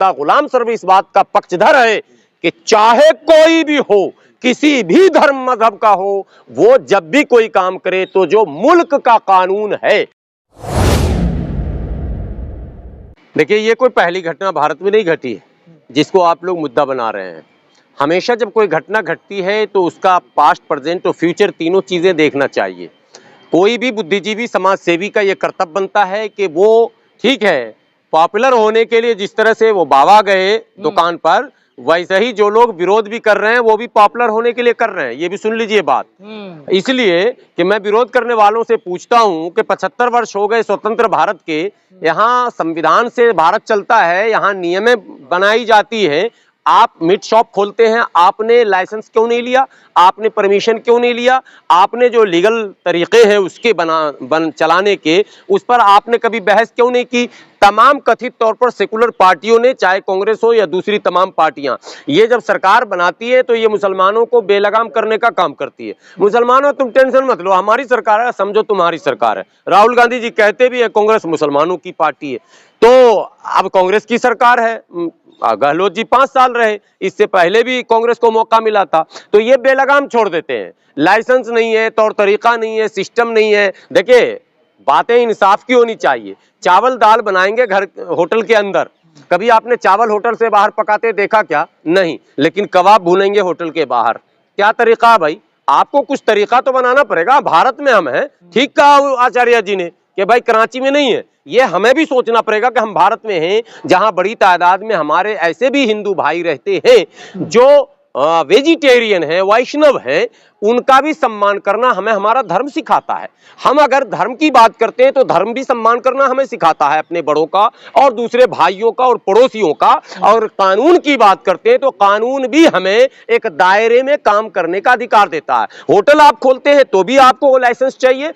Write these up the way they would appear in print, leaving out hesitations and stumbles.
मानता। गुलाम सर्वर इस बात का पक्षधर है कि चाहे कोई भी हो, किसी भी धर्म मजहब का हो, वो जब भी कोई काम करे तो जो मुल्क का कानून है। देखिए, ये कोई पहली घटना भारत में नहीं घटी है जिसको आप लोग मुद्दा बना रहे हैं। हमेशा जब कोई घटना घटती है तो उसका पास्ट, प्रेजेंट और फ्यूचर तीनों चीजें देखना चाहिए। कोई भी बुद्धिजीवी समाज सेवी का ये कर्तव्य बनता है कि वो, ठीक है, पॉपुलर होने के लिए जिस तरह से वो बाबा गए दुकान पर, वैसे ही जो लोग विरोध भी कर रहे हैं वो भी पॉपुलर होने के लिए कर रहे हैं। ये भी सुन लीजिए बात। इसलिए कि मैं विरोध करने वालों से पूछता हूं कि 75 वर्ष हो गए स्वतंत्र भारत के, यहाँ संविधान से भारत चलता है, यहाँ नियमें बनाई जाती है। आप मीट शॉप खोलते हैं, आपने लाइसेंस क्यों नहीं लिया? आपने परमिशन क्यों नहीं लिया? आपने जो लीगल तरीके हैं उसके चलाने के, उस पर आपने कभी बहस क्यों नहीं की? तमाम कथित तौर पर सेकुलर पार्टियों ने, चाहे कांग्रेस हो या दूसरी तमाम पार्टियां, ये जब सरकार बनाती है तो ये मुसलमानों को बेलगाम करने का काम करती है। मुसलमानों, तुम टेंशन मत लो, हमारी सरकार है, समझो तुम्हारी सरकार है। राहुल गांधी जी कहते भी है कांग्रेस मुसलमानों की पार्टी है, तो अब कांग्रेस की सरकार है। गहलोत जी 5 साल रहे, इससे पहले भी कांग्रेस को मौका मिला था। तो ये बेलगाम छोड़ देते हैं। लाइसेंस नहीं है, तौर तरीका नहीं है, सिस्टम नहीं है। देखिए, बातें इंसाफ की होनी चाहिए। चावल दाल बनाएंगे घर होटल के अंदर, कभी आपने चावल होटल से बाहर पकाते देखा क्या? नहीं। लेकिन कबाब भूनेंगे होटल के बाहर, क्या तरीका भाई? आपको कुछ तरीका तो बनाना पड़ेगा। भारत में हम हैं, ठीक कहा आचार्य जी ने कि भाई कराची में नहीं है। ये हमें भी सोचना पड़ेगा कि हम भारत में हैं, जहां बड़ी तादाद में हमारे ऐसे भी हिंदू भाई रहते हैं जो वेजिटेरियन है, वैष्णव है। उनका भी सम्मान करना हमें हमारा धर्म सिखाता है। हम अगर धर्म की बात करते हैं तो धर्म भी सम्मान करना हमें सिखाता है, अपने बड़ों का और दूसरे भाइयों का और पड़ोसियों का। और कानून की बात करते हैं तो कानून भी हमें एक दायरे में काम करने का अधिकार देता है। होटल आप खोलते हैं तो भी आपको लाइसेंस चाहिए,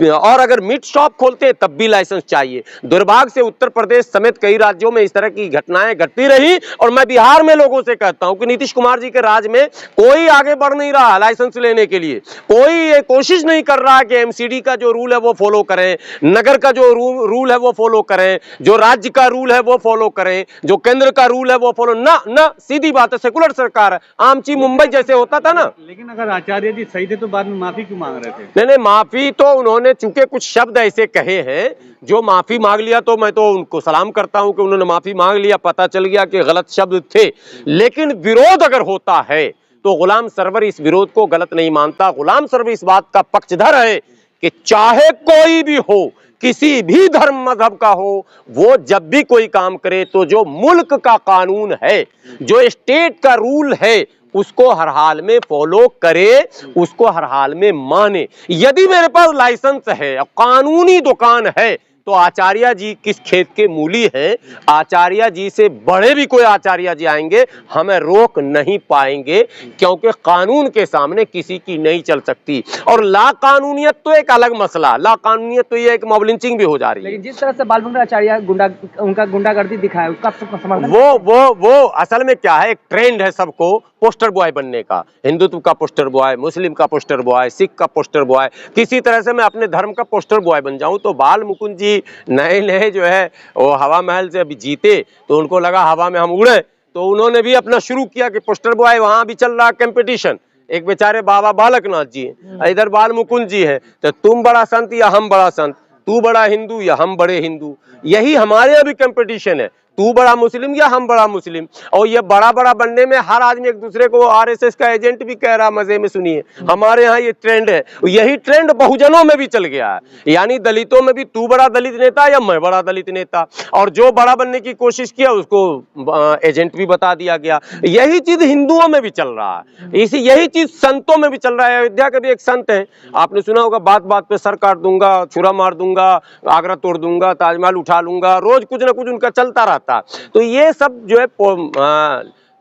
और अगर मीट शॉप खोलते हैं तब भी लाइसेंस चाहिए। दुर्भाग्य से उत्तर प्रदेश समेत कई राज्यों में इस तरह की घटनाएं घटती रही, और मैं बिहार में लोगों से कहता हूं कि नीतीश कुमार जी के राज में कोई आगे बढ़ नहीं रहा लाइसेंस लेने के लिए। कोई ये कोशिश नहीं कर रहा कि एमसीडी का जो रूल है वो फॉलो करें, नगर का जो रूल है वो फॉलो करें, जो राज्य का रूल है वो फॉलो करें, जो केंद्र का रूल है वो फॉलो ना। सीधी बात है, सेकुलर सरकार है। आमची मुंबई जैसे होता था ना। लेकिन अगर आचार्य जी सही थे तो बाद में माफी क्यों मांग रहे थे? नहीं, माफी तो उन्होंने, चूंकि कुछ शब्द ऐसे कहे हैं, जो माफी मांग लिया तो मैं तो उनको सलाम करता हूं कि उन्होंने माफी मांग लिया। पता चल गया कि गलत शब्द थे। लेकिन विरोध अगर होता है तो गुलाम सरवर इस विरोध को गलत नहीं मानता। गुलाम सरवर इस बात का पक्षधर है कि चाहे कोई भी हो, किसी भी धर्म मजहब का हो, वो जब भी कोई काम करे तो जो मुल्क का कानून है, जो स्टेट का रूल है, उसको हर हाल में फॉलो करे, उसको हर हाल में माने। यदि मेरे पास लाइसेंस है, कानूनी दुकान है, तो आचार्य जी किस खेत के मूली हैं? आचार्य जी से बड़े भी कोई आचार्य जी आएंगे, हमें रोक नहीं पाएंगे, क्योंकि कानून के सामने किसी की नहीं चल सकती। और ला कानूनियत तो एक अलग मसला, ला कानूनियत तो ये एक मॉब लिंचिंग भी हो जा रही है। लेकिन जिस तरह से बाल गंगाधर आचार्य उनका गुंडागर्दी दिखाया, उसका समर्थन वो असल में क्या है, एक ट्रेंड है सबको पोस्टर बॉय बनने का। हिंदुत्व का पोस्टर बॉय, मुस्लिम का पोस्टर बॉय, सिख का पोस्टर बॉय, किसी तरह से मैं अपने धर्म का पोस्टर बॉय बन जाऊं। तो बाल मुकुंद जी नए जो है वो हवा महल से अभी जीते, तो उनको लगा हवा में हम उड़े, तो उन्होंने भी अपना शुरू किया कि पोस्टर बॉय। वहां भी चल रहा कंपटीशन। एक बेचारे बाबा बालकनाथ जी हैं, इधर बाल मुकुंद जी हैं, तो तुम बड़ा संत या हम बड़ा संत, तू बड़ा हिंदू या हम बड़े हिंदू। यही हमारे यहाँ भी कंपटीशन है, तू बड़ा मुस्लिम या हम बड़ा मुस्लिम। और ये बड़ा बनने में हर आदमी एक दूसरे को आरएसएस का एजेंट भी कह रहा। मजे में सुनिए, हमारे यहाँ ये ट्रेंड है। यही ट्रेंड बहुजनों में भी चल गया है, यानी दलितों में भी तू बड़ा दलित नेता या मैं बड़ा दलित नेता, और जो बड़ा बनने की कोशिश किया उसको एजेंट भी बता दिया गया। यही चीज हिंदुओं में भी चल रहा है, यही चीज संतों में भी चल रहा है। अयोध्या के भी एक संत है, आपने सुना होगा, बात बात पे सर काट दूंगा, छुरा मार दूंगा, आगरा तोड़ दूंगा, ताजमहल उठा लूंगा, रोज कुछ ना कुछ उनका चलता रहता। तो ये सब जो है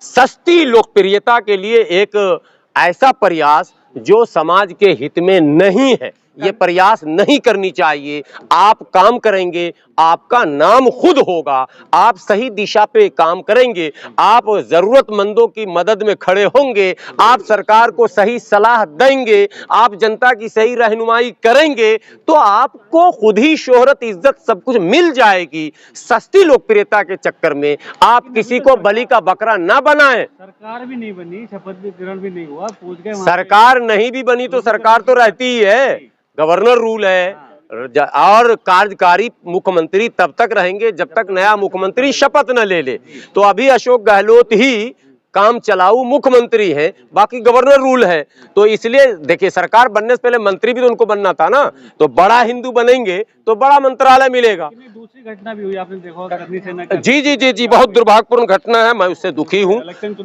सस्ती लोकप्रियता के लिए एक ऐसा प्रयास जो समाज के हित में नहीं है, ये प्रयास नहीं करनी चाहिए। आप काम करेंगे, आपका नाम खुद होगा, आप सही दिशा पे काम करेंगे, आप जरूरतमंदों की मदद में खड़े होंगे, आप सरकार को सही सलाह देंगे, आप जनता की सही रहनुमाई करेंगे, तो आपको खुद ही शोहरत, इज्जत सब कुछ मिल जाएगी। सस्ती लोकप्रियता के चक्कर में आप किसी को बलि का बकरा ना बनाएं। सरकार भी नहीं बनी, शपथ ग्रहण भी नहीं हुआ, पूछ गए सरकार नहीं भी बनी तो सरकार तो रहती ही है, गवर्नर रूल है, और कार्यकारी मुख्यमंत्री तब तक रहेंगे जब तक नया मुख्यमंत्री शपथ न ले ले। तो अभी अशोक गहलोत ही काम चलाऊ मुख्यमंत्री है, बाकी गवर्नर रूल है। तो इसलिए देखिए, सरकार बनने से पहले मंत्री भी तो उनको बनना था ना, तो बड़ा हिंदू बनेंगे तो बड़ा मंत्रालय मिलेगा। दूसरी घटना भी हुई, आपने देखा होगा करनी सेना का। जी जी जी जी, बहुत दुर्भाग्यपूर्ण घटना है, मैं उससे दुखी हूँ।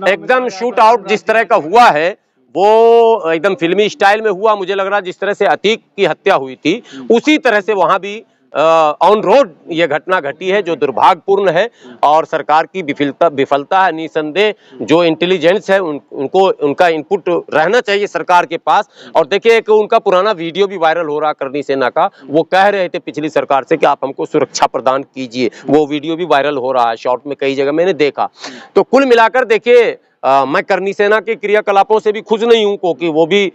एकदम शूट आउट जिस तरह का हुआ है वो एकदम फिल्मी स्टाइल में हुआ। मुझे लग रहा है जिस तरह से अतीक की हत्या हुई थी उसी तरह से वहां भी ऑन रोड ये घटना घटी है, जो दुर्भाग्यपूर्ण है और सरकार की विफलता है। निसंदेह जो इंटेलिजेंस है उनको उनका इनपुट रहना चाहिए सरकार के पास। और देखिए, एक उनका पुराना वीडियो भी वायरल हो रहा करनी सेना का, वो कह रहे थे पिछली सरकार से कि आप हमको सुरक्षा प्रदान कीजिए, वो वीडियो भी वायरल हो रहा है, शॉर्ट में कई जगह मैंने देखा। तो कुल मिलाकर देखिए, मैं करनी सेना के क्रियाकलापों से भी खुश नहीं हूं, क्योंकि वो भी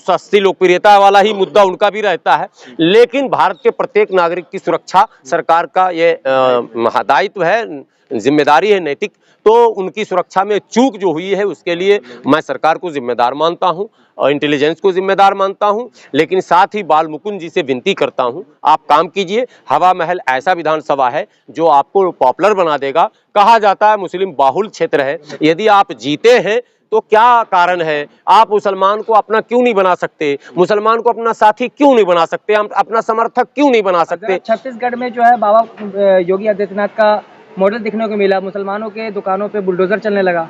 सस्ती लोकप्रियता वाला ही मुद्दा उनका भी रहता है। लेकिन भारत के प्रत्येक नागरिक की सुरक्षा सरकार का ये दायित्व है, जिम्मेदारी है नैतिक। तो उनकी सुरक्षा में चूक जो हुई है उसके लिए मैं सरकार को जिम्मेदार मानता हूं और इंटेलिजेंस को जिम्मेदार मानता हूं। लेकिन साथ ही बाल मुकुंद जी से विनती करता हूं, आप काम कीजिए। हवा महल ऐसा विधानसभा है जो आपको पॉपुलर बना देगा। कहा जाता है मुस्लिम बाहुल क्षेत्र है, यदि आप जीते हैं तो क्या कारण है, आप मुसलमान को अपना क्यों नहीं बना सकते, मुसलमान को अपना साथी क्यों नहीं बना सकते, हम अपना समर्थक क्यों नहीं बना सकते। छत्तीसगढ़ में जो है बाबा योगी आदित्यनाथ का मॉडल देखने को मिला, मुसलमानों के दुकानों पे बुलडोजर चलने लगा।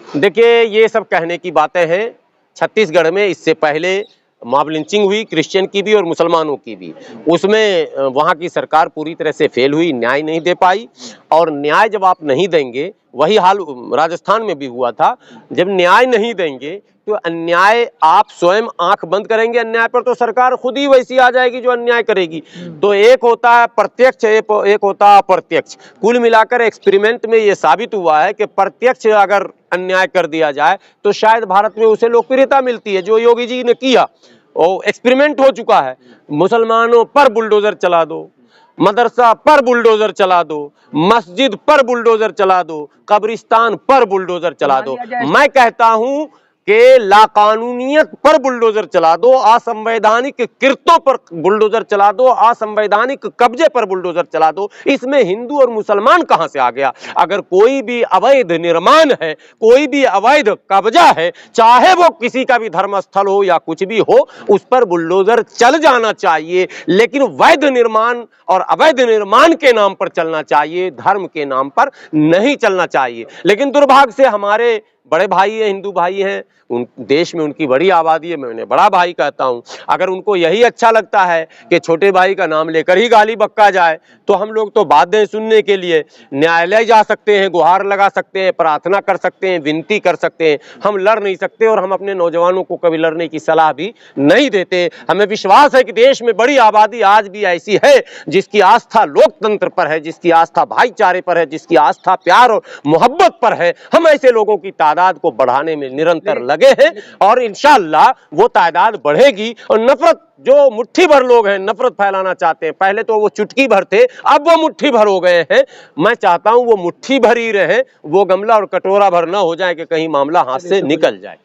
देखिए, ये सब कहने की बातें हैं। छत्तीसगढ़ में इससे पहले मॉब लिंचिंग हुई, क्रिश्चियन की भी और मुसलमानों की भी। उसमें वहाँ की सरकार पूरी तरह से फेल हुई, न्याय नहीं दे पाई। और न्याय जब आप नहीं देंगे, वही हाल राजस्थान में भी हुआ था, जब न्याय नहीं देंगे तो अन्याय आप स्वयं आंख बंद करेंगे अन्याय पर, तो सरकार खुद ही वैसी आ जाएगी जो अन्याय करेगी। तो एक होता है प्रत्यक्ष, एक होता है अप्रत्यक्ष। कुल मिलाकर एक्सपेरिमेंट में ये साबित हुआ है कि प्रत्यक्ष अगर अन्याय कर दिया जाए तो शायद भारत में उसे लोकप्रियता मिलती है, जो योगी जी ने किया। और एक्सपेरिमेंट हो चुका है, मुसलमानों पर बुलडोजर चला दो, मदरसा पर बुलडोजर चला दो, मस्जिद पर बुलडोजर चला दो, कब्रिस्तान पर बुलडोजर चला दो। मैं कहता हूं कि लाकानूनियत पर बुलडोजर चला दो, असंवैधानिक कृत्यों पर बुलडोजर चला दो, असंवैधानिक कब्जे पर बुलडोजर चला दो। इसमें हिंदू और मुसलमान कहां से आ गया। अगर कोई भी अवैध निर्माण है, कोई भी अवैध कब्जा है, चाहे वो किसी का भी धर्मस्थल हो या कुछ भी हो, उस पर बुलडोजर चल जाना चाहिए। लेकिन वैध निर्माण और अवैध निर्माण के नाम पर चलना चाहिए, धर्म के नाम पर नहीं चलना चाहिए। लेकिन दुर्भाग्य से हमारे बड़े भाई हैं, हिंदू भाई हैं, उन देश में उनकी बड़ी आबादी है, मैं उन्हें बड़ा भाई कहता हूं। अगर उनको यही अच्छा लगता है कि छोटे भाई का नाम लेकर ही गाली बक्का जाए, तो हम लोग तो बातें सुनने के लिए न्यायालय जा सकते हैं, गुहार लगा सकते हैं, प्रार्थना कर सकते हैं, विनती कर सकते हैं। हम लड़ नहीं सकते और हम अपने नौजवानों को कभी लड़ने की सलाह भी नहीं देते। हमें विश्वास है कि देश में बड़ी आबादी आज भी ऐसी है जिसकी आस्था लोकतंत्र पर है, जिसकी आस्था भाईचारे पर है, जिसकी आस्था प्यार और मोहब्बत पर है। हम ऐसे लोगों की तादाद को बढ़ाने में निरंतर लगे हैं और इंशाअल्लाह वो तादाद बढ़ेगी। और नफरत, जो मुट्ठी भर लोग हैं नफरत फैलाना चाहते हैं, पहले तो वो चुटकी भर थे, अब वो मुट्ठी भर हो गए हैं। मैं चाहता हूं वो मुट्ठी भर ही रहे, वो गमला और कटोरा भर ना हो जाए कि कहीं मामला हाथ से निकल जाए।